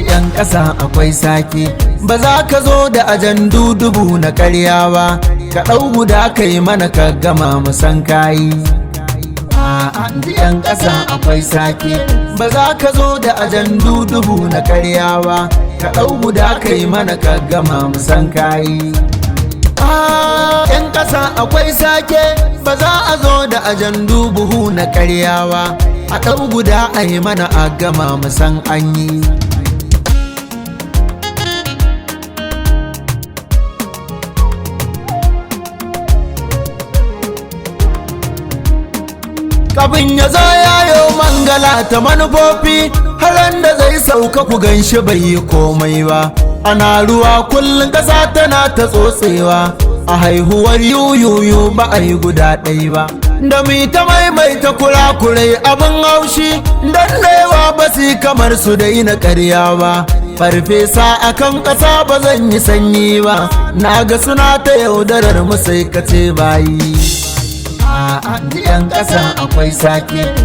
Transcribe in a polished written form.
yan ƙasa akwai sake, ba za ka zo da ajandu dubu na ƙarya ba, ka ɗau guda kai mana ka gama musan kayi. yan ƙasa akwai sake, ba za ka zo da ajandu dubu na ƙarya ba, ka ɗau guda kai mana ka gama musan kayi. yan ƙasa akwai sake, ba za a zo da ajandu buhu na ƙarya ba, a ɗau guda a yi mana a gama musan an yi. Kafin ya zo yayo mangala ta manufofi, haran da zai sauka ku ganshi bai yi komai ba. Ana ruwa kullum ƙasa tana ta tsotsewa, a haihuwar yuyuyu ba a yi guda ɗai ba. Da mi ta maimaita kurakurai abin haushi, don laiwa ba su kamar su dai na ƙarya ba. Farfesa akan ƙasa ba zan yi sanyi ba, na ga suna ta yaudarar mu sai ka ce bayi. yan ƙasa akwai sake,